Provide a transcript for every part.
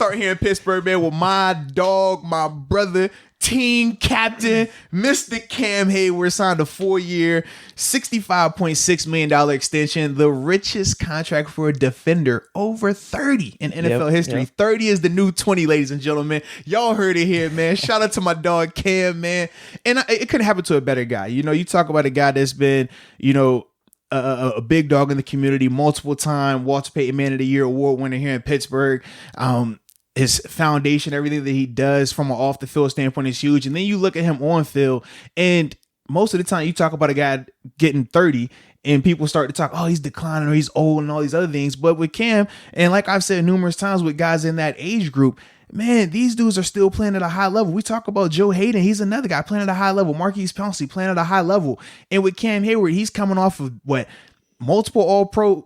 start here in Pittsburgh, man, with my dog, my brother, team captain, Mr. Cam Heyward signed a 4-year, $65.6 million extension, the richest contract for a defender over 30 in NFL history. 30 is the new 20, ladies and gentlemen. Y'all heard it here, man. Shout out to my dog, Cam, man. And it couldn't happen to a better guy. You know, you talk about a guy that's been, you know, a big dog in the community, multiple time Walter Payton Man of the Year award winner here in Pittsburgh. His foundation, everything that he does from an off the field standpoint is huge. And then you look at him on field, and most of the time you talk about a guy getting 30 and people start to talk, oh, he's declining or he's old and all these other things. But with Cam, and like I've said numerous times with guys in that age group, man, these dudes are still playing at a high level. We talk about Joe Hayden. He's another guy playing at a high level. Marquise Pouncey playing at a high level. And with Cam Heyward, he's coming off of multiple All-Pro,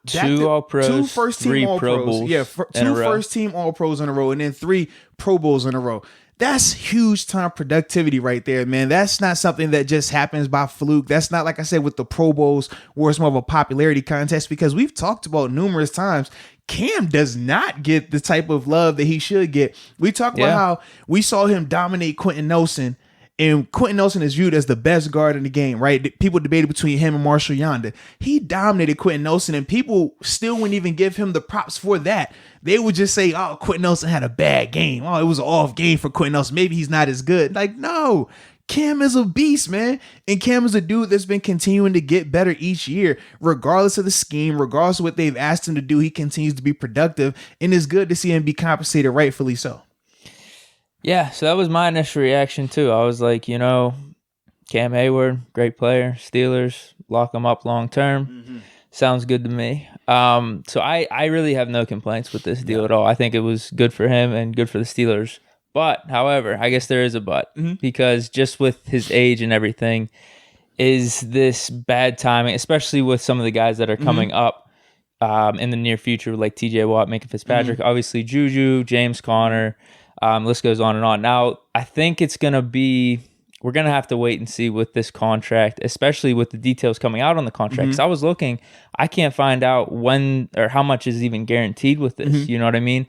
two All-Pros, 2 first-team All-Pros. Yeah, 2 first-team All-Pros in a row, and then 3 Pro Bowls in a row. That's huge time productivity right there, man. That's not something that just happens by fluke. That's not, like I said, with the Pro Bowls where it's more of a popularity contest, because we've talked about numerous times, Cam does not get the type of love that he should get. We talk about how we saw him dominate Quentin Nelson, and Quentin Nelson is viewed as the best guard in the game, right? People debated between him and Marshall Yonder. He dominated Quentin Nelson, and people still wouldn't even give him the props for that. They would just say, oh, Quentin Nelson had a bad game. Oh, it was an off game for Quentin Nelson. Maybe he's not as good. Like, no. Cam is a beast, man. And Cam is a dude that's been continuing to get better each year. Regardless of the scheme, regardless of what they've asked him to do, he continues to be productive, and it's good to see him be compensated, rightfully so. Yeah, so that was my initial reaction too. I was like, you know, Cam Heyward, great player, Steelers, lock him up long term. Sounds good to me. So I really have no complaints with this deal at all. I think it was good for him and good for the Steelers. But, however, I guess there is a but, because just with his age and everything, is this bad timing, especially with some of the guys that are coming up in the near future, like TJ Watt, Minka Fitzpatrick, obviously Juju, James Conner. List goes on and on. Now, I think it's going to be, we're going to have to wait and see with this contract, especially with the details coming out on the contract. Because I was looking, I can't find out when or how much is even guaranteed with this. You know what I mean?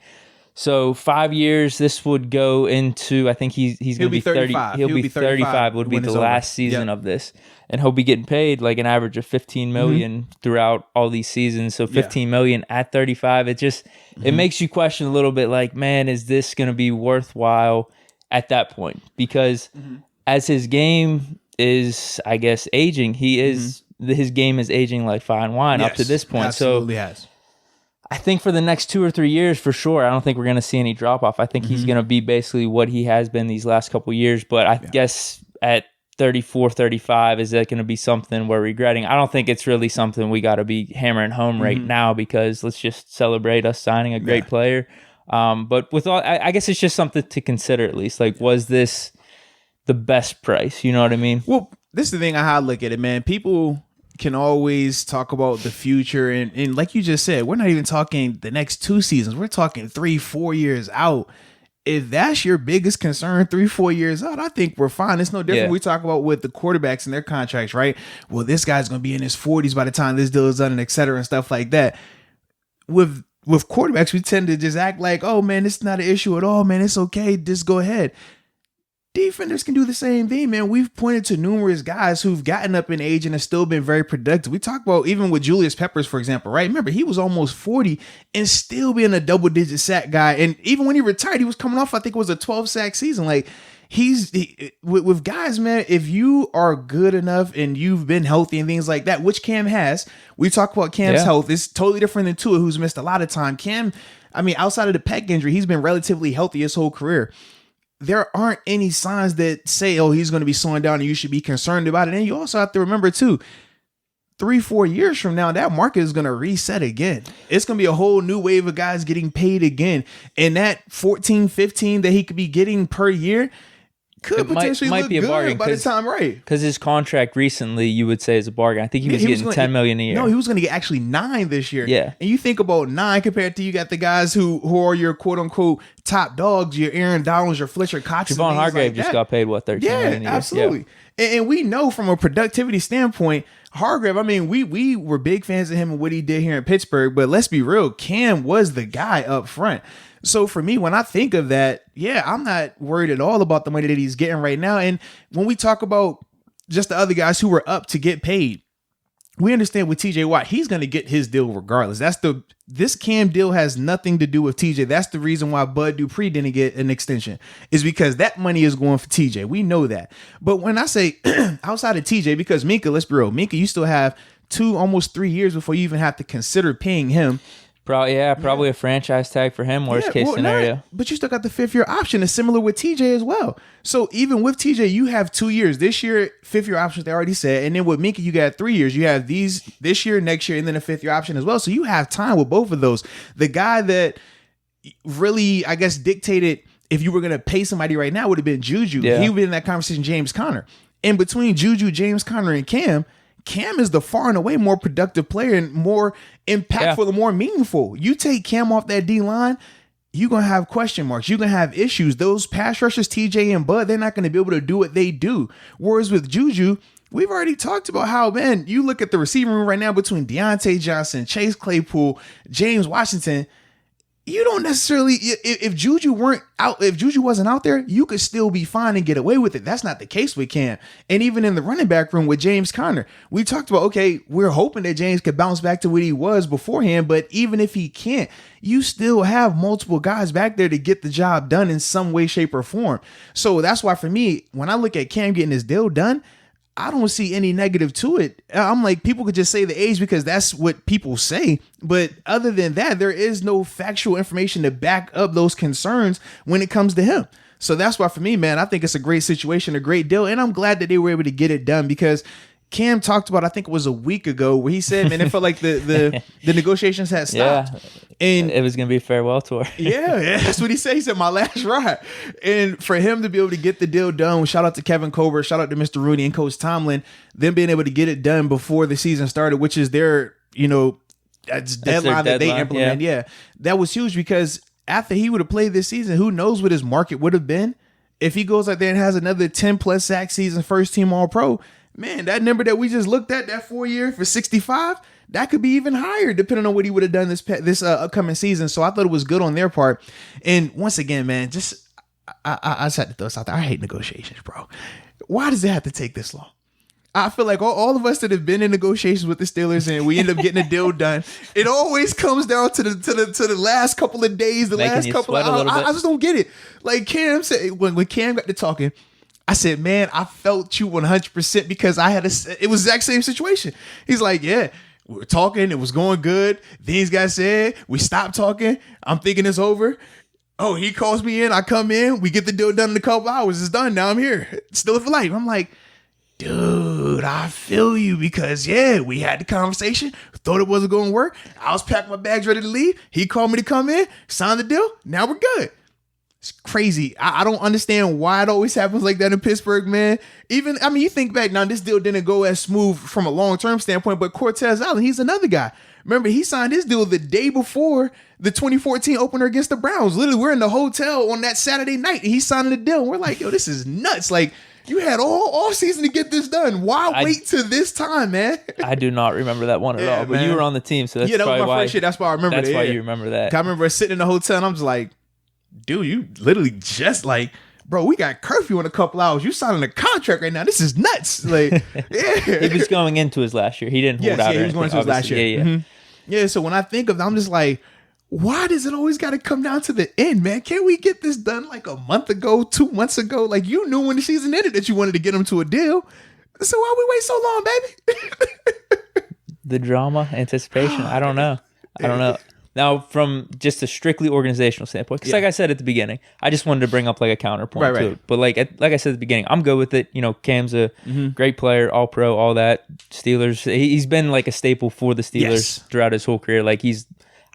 So 5 years, this would go into, I think he's going to be 30. He'll be 35 would be the last season of this. And he'll be getting paid like an average of $15 million throughout all these seasons. So $15 million at 35, it just, it makes you question a little bit like, man, is this going to be worthwhile at that point? Because as his game is, I guess, aging, he is, his game is aging like fine wine up to this point. Absolutely so has. I think for the next 2 or 3 years, for sure, I don't think we're going to see any drop off. I think he's going to be basically what he has been these last couple of years. But I guess at 34, 35, is that going to be something we're regretting? I don't think it's really something we got to be hammering home right now, because let's just celebrate us signing a great player. But with all, I guess it's just something to consider at least. Like, was this the best price? You know what I mean? Well, this is the thing how I look at it, man. People can always talk about the future, and like you just said, we're not even talking the next 2 seasons. We're talking 3-4 years out. If that's your biggest concern, 3-4 years out, I think we're fine. It's no different. We talk about with the quarterbacks and their contracts, right? Well, this guy's going to be in his 40s by the time this deal is done, and et cetera, and stuff like that. With quarterbacks, we tend to just act like, oh man, it's not an issue at all, man. It's okay. Just go ahead. Defenders can do the same thing, man. We've pointed to numerous guys who've gotten up in age and have still been very productive. We talk about even with Julius Peppers, for example, right? Remember, he was almost 40 and still being a double-digit sack guy. And even when he retired, he was coming off, I think it was a 12-sack season. Like, with guys, man, if you are good enough and you've been healthy and things like that, which Cam has, we talk about Cam's health. It's totally different than Tua, who's missed a lot of time. Cam, I mean, outside of the pec injury, he's been relatively healthy his whole career. There aren't any signs that say, oh, he's going to be slowing down and you should be concerned about it. And you also have to remember, too, 3-4 years from now, that market is going to reset again. It's going to be a whole new wave of guys getting paid again. And that 14-15 that he could be getting per year could potentially look good by the time, right? Because his contract recently, you would say, is a bargain. I think he was getting $10 million a year. No, he was going to get actually $9 this year. Yeah. And you think about $9 compared to, you got the guys who are your quote unquote top dogs, your Aaron Donalds, your Fletcher Cox. Javon Hargrave just got paid, what, $13 million a year? Absolutely. Yeah. And we know from a productivity standpoint, Hargrave, I mean, we were big fans of him and what he did here in Pittsburgh, but let's be real, Cam was the guy up front. So for me, when I think of that, yeah, I'm not worried at all about the money that he's getting right now. And when we talk about just the other guys who were up to get paid, we understand with TJ Watt, he's going to get his deal regardless. This Cam deal has nothing to do with TJ. That's the reason why Bud Dupree didn't get an extension, is because that money is going for TJ. We know that. But when I say outside of TJ, because Minka, let's be real, Minka, you still have almost 3 years before you even have to consider paying him. Probably a franchise tag for him, worst case scenario. But you still got the 5th-year option. It's similar with TJ as well. So even with TJ, you have 2 years. This year, 5th-year options, they already said. And then with Minka, you got 3 years. You have these this year, next year, and then a 5th-year option as well. So you have time with both of those. The guy that really, I guess, dictated if you were going to pay somebody right now would have been Juju. Yeah. He would be in that conversation, James Conner. And between Juju, James Conner, and Cam is the far and away more productive player and more impactful and more meaningful. You take Cam off that D-line, you're going to have question marks. You're going to have issues. Those pass rushers, TJ and Bud, they're not going to be able to do what they do. Whereas with Juju, we've already talked about how, man, you look at the receiving room right now between Deontay Johnson, Chase Claypool, James Washington. You don't necessarily, if Juju wasn't out there, you could still be fine and get away with it. That's not the case with Cam. And even in the running back room with James Conner, we talked about, okay, we're hoping that James could bounce back to what he was beforehand. But even if he can't, you still have multiple guys back there to get the job done in some way, shape, or form. So that's why for me, when I look at Cam getting his deal done, I don't see any negative to it. I'm like, people could just say the age because that's what people say. But other than that, there is no factual information to back up those concerns when it comes to him. So that's why for me, man, I think it's a great situation, a great deal. And I'm glad that they were able to get it done because Cam talked about, I think it was a week ago, where he said, man, it felt like the negotiations had stopped. Yeah, and it was going to be a farewell tour. yeah, that's what he said. He said, my last ride. And for him to be able to get the deal done, shout out to Kevin Colbert, shout out to Mr. Rooney and Coach Tomlin, them being able to get it done before the season started, which is their, that's deadline that they implement. Yeah, that was huge because after he would have played this season, who knows what his market would have been if he goes out there and has another 10+ sack season, first team All-Pro. Man, that number that we just looked at, that 4 year for 65, that could be even higher depending on what he would have done this upcoming season. So I thought it was good on their part. And once again, man, I just had to throw this out there. I hate negotiations, bro. Why does it have to take this long? I feel like all of us that have been in negotiations with the Steelers and we end up getting a deal done, it always comes down to the last couple of days, the last couple of hours. I just don't get it. Like Cam said, when Cam got to talking, I said, man, I felt you 100% because it was the exact same situation. He's like, yeah, we were talking. It was going good. These guys said, we stopped talking. I'm thinking it's over. Oh, he calls me in. I come in. We get the deal done in a couple hours. It's done. Now I'm here. Still for life. I'm like, dude, I feel you because, yeah, we had the conversation. Thought it wasn't going to work. I was packing my bags ready to leave. He called me to come in, sign the deal. Now we're good. It's crazy. I don't understand why it always happens like that in Pittsburgh, man. You think back now, this deal didn't go as smooth from a long-term standpoint, but Cortez Allen, he's another guy. Remember, he signed his deal the day before the 2014 opener against the Browns. Literally, we're in the hotel on that Saturday night, and he's signing the deal. And we're like, yo, this is nuts. Like, you had all season to get this done. Why wait to this time, man? I do not remember that one at all, but you were on the team, so that's that probably was my why. first year. That's why I remember That's why you remember that. I remember sitting in the hotel, and I'm just like, dude, you literally just like, bro, we got curfew in a couple hours. You signing a contract right now. This is nuts. Like, yeah. He was going into his last year. He didn't hold out. Yeah, he was going into his last year. Yeah. Mm-hmm. Yeah, so when I think of it, I'm just like, why does it always got to come down to the end, man? Can't we get this done like a month ago, 2 months ago? Like, you knew when the season ended that you wanted to get him to a deal. So why we wait so long, baby? The drama, anticipation. I don't know. Now, from just a strictly organizational standpoint, because like I said at the beginning, I just wanted to bring up like a counterpoint to it. But like I said at the beginning, I'm good with it. Cam's a great player, all pro, all that. Steelers, he's been like a staple for the Steelers throughout his whole career. Like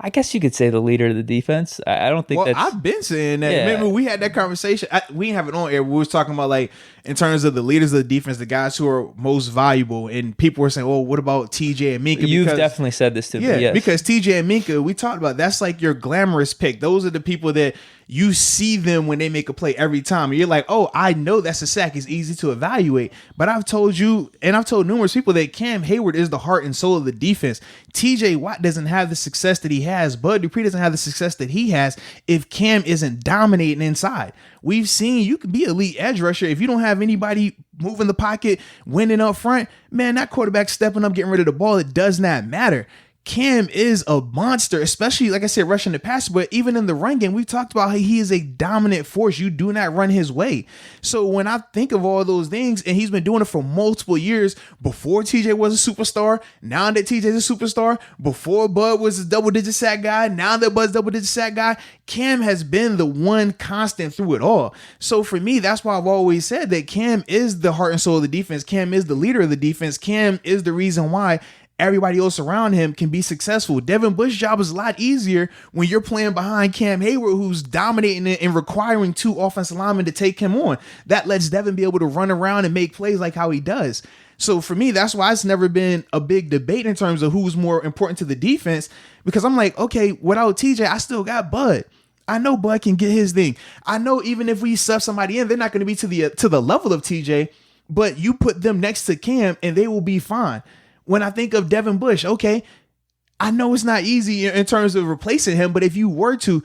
I guess you could say the leader of the defense. I don't think that's... I've been saying that. Yeah. Remember, we had that conversation. We didn't have it on air. We was talking about, like, in terms of the leaders of the defense, the guys who are most valuable. And people were saying, well, what about TJ and Minka? You've definitely said this to me. Yeah, because TJ and Minka, we talked about, that's like your glamorous pick. Those are the people that you see them when they make a play every time. And you're like, oh, I know that's a sack. It's easy to evaluate. But I've told you, and I've told numerous people that Cam Heyward is the heart and soul of the defense. TJ Watt doesn't have the success that he has. Bud Dupree doesn't have the success that he has if Cam isn't dominating inside. We've seen you can be elite edge rusher if you don't have anybody moving the pocket, winning up front. Man, that quarterback stepping up, getting rid of the ball, it does not matter. Cam is a monster, especially, like I said, rushing the passer, but even in the run game, we talked about how he is a dominant force. You do not run his way. So when I think of all those things, and he's been doing it for multiple years, before TJ was a superstar, now that TJ's a superstar, before Bud was a double-digit sack guy, now that Bud's double-digit sack guy, Cam has been the one constant through it all. So for me, that's why I've always said that Cam is the heart and soul of the defense. Cam is the leader of the defense. Cam is the reason why everybody else around him can be successful. Devin Bush's job is a lot easier when you're playing behind Cam Heyward, who's dominating it and requiring 2 offensive linemen to take him on. That lets Devin be able to run around and make plays like how he does. So for me, that's why it's never been a big debate in terms of who's more important to the defense, because I'm like, okay, without TJ, I still got Bud. I know Bud can get his thing. I know even if we sub somebody in, they're not going to be to the level of TJ, but you put them next to Cam and they will be fine. When I think of Devin Bush, okay, I know it's not easy in terms of replacing him, but if you were to,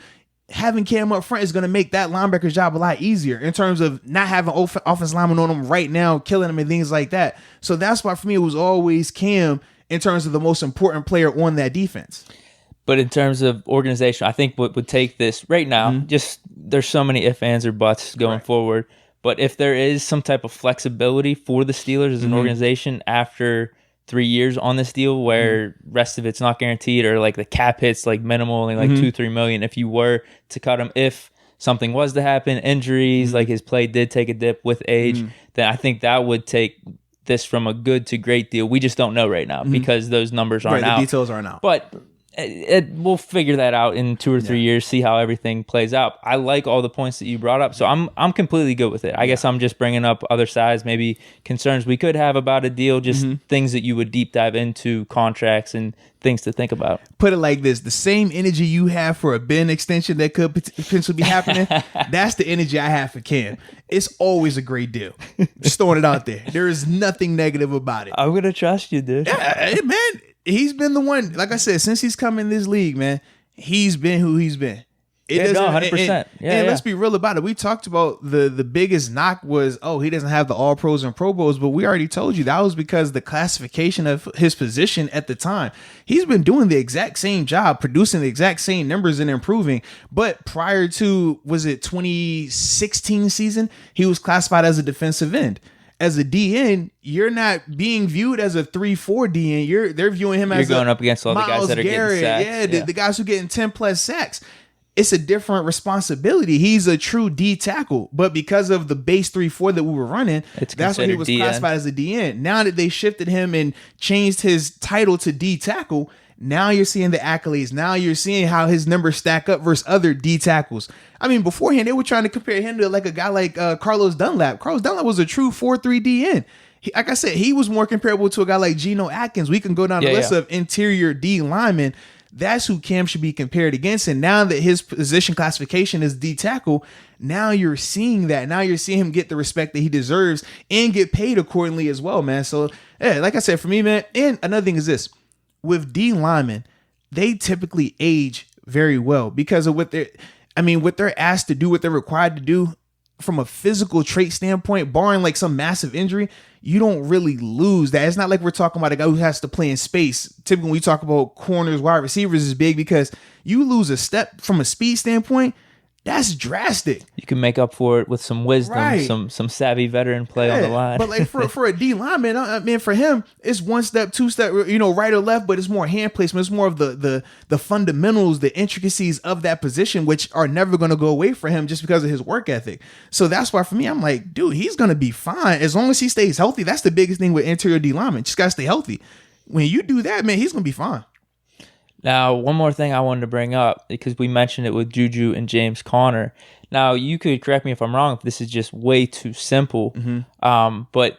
having Cam up front is going to make that linebacker's job a lot easier in terms of not having offensive linemen on him right now, killing him and things like that. So that's why for me, it was always Cam in terms of the most important player on that defense. But in terms of organization, I think what would take this right now, just there's so many ifs, ands, or buts going forward. But if there is some type of flexibility for the Steelers as an organization after 3 years on this deal where rest of it's not guaranteed, or like the cap hits like minimal, only like 2-3 million if you were to cut him, if something was to happen, injuries, like his play did take a dip with age, then I think that would take this from a good to great deal. We just don't know right now because those numbers aren't out. The details aren't out. But we'll figure that out in 2 or 3 years, see how everything plays out. I like all the points that you brought up, so I'm completely good with it. I guess I'm just bringing up other sides, maybe concerns we could have about a deal, just things that you would deep dive into, contracts and things to think about. Put it like this: the same energy you have for a Ben extension that could potentially be happening, that's the energy I have for Cam. It's always a great deal. Just throwing it out there. There is nothing negative about it. I'm gonna trust you, dude. Yeah, man. He's been the one, like I said, since he's come in this league, man, he's been who he's been. It no, 100%. And let's be real about it. We talked about the biggest knock was, oh, he doesn't have the All Pros and Pro Bowls, but we already told you that was because the classification of his position at the time. He's been doing the exact same job, producing the exact same numbers and improving. But prior to, was it 2016 season, he was classified as a defensive end. As a DN, you're not being viewed as a 3-4 DN. They're viewing him as you're going up against all the guys that are getting sacks. The guys who are getting 10 plus sacks. It's a different responsibility. He's a true D tackle, but because of the base 3-4 that we were running, that's why he was classified as a DN. Now that they shifted him and changed his title to D tackle, now you're seeing the accolades. Now you're seeing how his numbers stack up versus other D tackles. I mean, beforehand, they were trying to compare him to like a guy like Carlos Dunlap. Carlos Dunlap was a true 4-3 DN. Like I said, he was more comparable to a guy like Geno Atkins. We can go down the list of interior D linemen. That's who Cam should be compared against. And now that his position classification is D tackle, now you're seeing that. Now you're seeing him get the respect that he deserves and get paid accordingly as well, man. So, yeah, like I said, for me, man, and another thing is this. With D linemen, they typically age very well because of what they're asked to do, what they're required to do from a physical trait standpoint, barring like some massive injury, you don't really lose that. It's not like we're talking about a guy who has to play in space. Typically, when we talk about corners, wide receivers is big because you lose a step from a speed standpoint. That's drastic. You can make up for it with some wisdom, some savvy veteran play on the line. But like for a D lineman, I mean, for him, it's 1 step, 2 step, right or left, but it's more hand placement. It's more of the fundamentals, the intricacies of that position, which are never going to go away for him just because of his work ethic. So that's why for me, I'm like, dude, he's going to be fine as long as he stays healthy. That's the biggest thing with interior D linemen. Just got to stay healthy. When you do that, man, he's going to be fine. Now, one more thing I wanted to bring up, because we mentioned it with Juju and James Conner. Now, you could correct me if I'm wrong, if this is just way too simple. But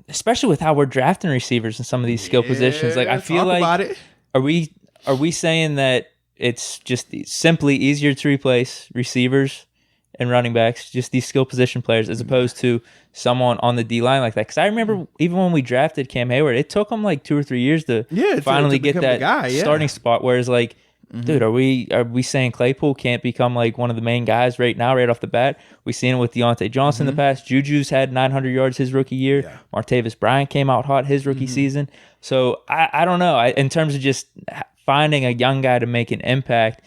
especially with how we're drafting receivers in some of these skill positions, like I feel like, are we saying that it's just simply easier to replace receivers and running backs, just these skill position players, as opposed to someone on the D line like that. Because I remember even when we drafted Cam Heyward, it took him like 2 or 3 years to finally get that starting spot. Whereas like, dude, are we saying Claypool can't become like one of the main guys right now, right off the bat? We've seen it with Deontay Johnson in the past. Juju's had 900 yards his rookie year. Yeah. Martavis Bryant came out hot his rookie season. So I don't know. In terms of just finding a young guy to make an impact,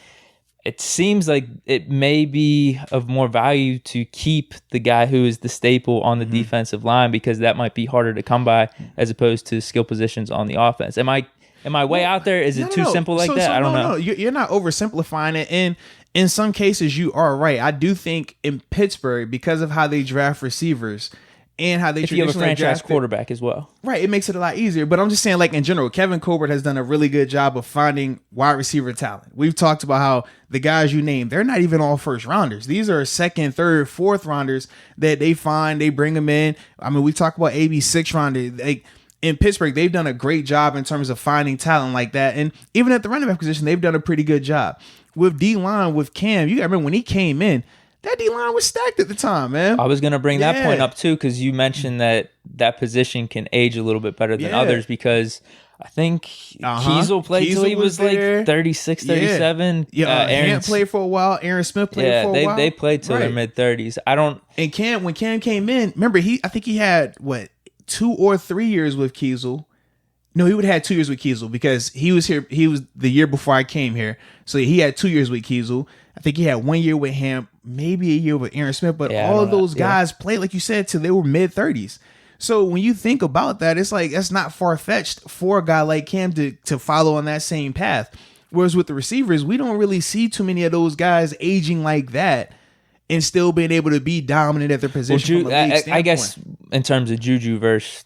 it seems like it may be of more value to keep the guy who is the staple on the defensive line, because that might be harder to come by as opposed to skill positions on the offense. Am I way out there? Is it too simple like that? I don't know. No, you're not oversimplifying it. And in some cases, you are right. I do think in Pittsburgh, because of how they draft receivers and how they if you have a franchise quarterback as well. Right, it makes it a lot easier. But I'm just saying, like in general, Kevin Colbert has done a really good job of finding wide receiver talent. We've talked about how the guys you named, they're not even all first rounders. These are second, third, fourth rounders that they find, they bring them in. I mean, we talk about AB 6 rounder. Like in Pittsburgh, they've done a great job in terms of finding talent like that. And even at the running back position, they've done a pretty good job. With D-line, with Cam, you got to remember when he came in, that D-line was stacked at the time, man. I was going to bring that point up too, because you mentioned that position can age a little bit better than others, because I think Kiesel played till he was like 36, 37. Yeah, Aaron played for a while. Aaron Smith played for a while. They played till their mid-30s. And Cam, when Cam came in, remember, I think he had, 2 or 3 years with Kiesel. No, he would have had 2 years with Kiesel because he was here. He was the year before I came here. So he had 2 years with Kiesel. I think he had 1 year with him, maybe a year with Aaron Smith. But all of those guys played, like you said, till they were mid-30s. So when you think about that, it's like that's not far-fetched for a guy like Cam to follow on that same path. Whereas with the receivers, we don't really see too many of those guys aging like that and still being able to be dominant at their position. I guess in terms of Juju versus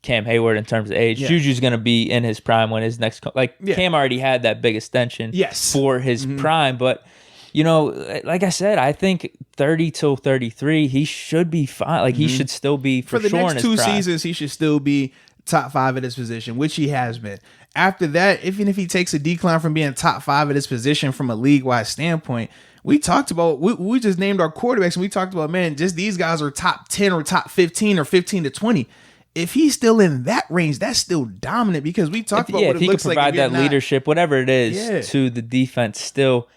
Cam Heyward, in terms of age, Juju's going to be in his prime when his next Cam already had that big extension for his prime, but like I said, I think 30 till 33 he should be fine. Like he should still be for the sure next in his 2 prime. seasons. He should still be top 5 at his position, which he has been. After that, even if he takes a decline from being top 5 at his position from a league-wide standpoint, we talked about, we just named our quarterbacks and we talked about, man, just these guys are top 10 or top 15 or 15 to 20. If he's still in that range, that's still dominant, because we talked about what it looks like. If he could provide that leadership, whatever it is, to the defense,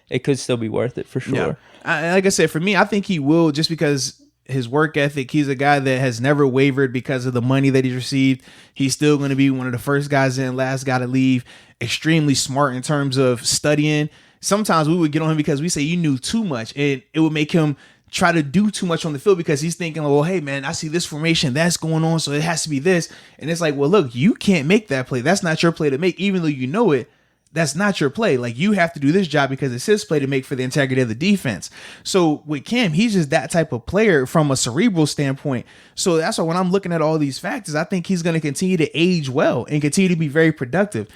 it could still be worth it for sure. Yeah. Like I said, for me, I think he will, just because his work ethic. He's a guy that has never wavered because of the money that he's received. He's still going to be one of the first guys in, last guy to leave. Extremely smart in terms of studying. Sometimes we would get on him because we say you knew too much, and it would make him try to do too much on the field because he's thinking, well, hey, man, I see this formation that's going on, so it has to be this. And it's like, well, look, you can't make that play. That's not your play to make, even though you know it. That's not your play. Like, you have to do this job because it's his play to make for the integrity of the defense. So with Cam, he's just that type of player from a cerebral standpoint. So that's why when I'm looking at all these factors, I think he's going to continue to age well and continue to be very productive.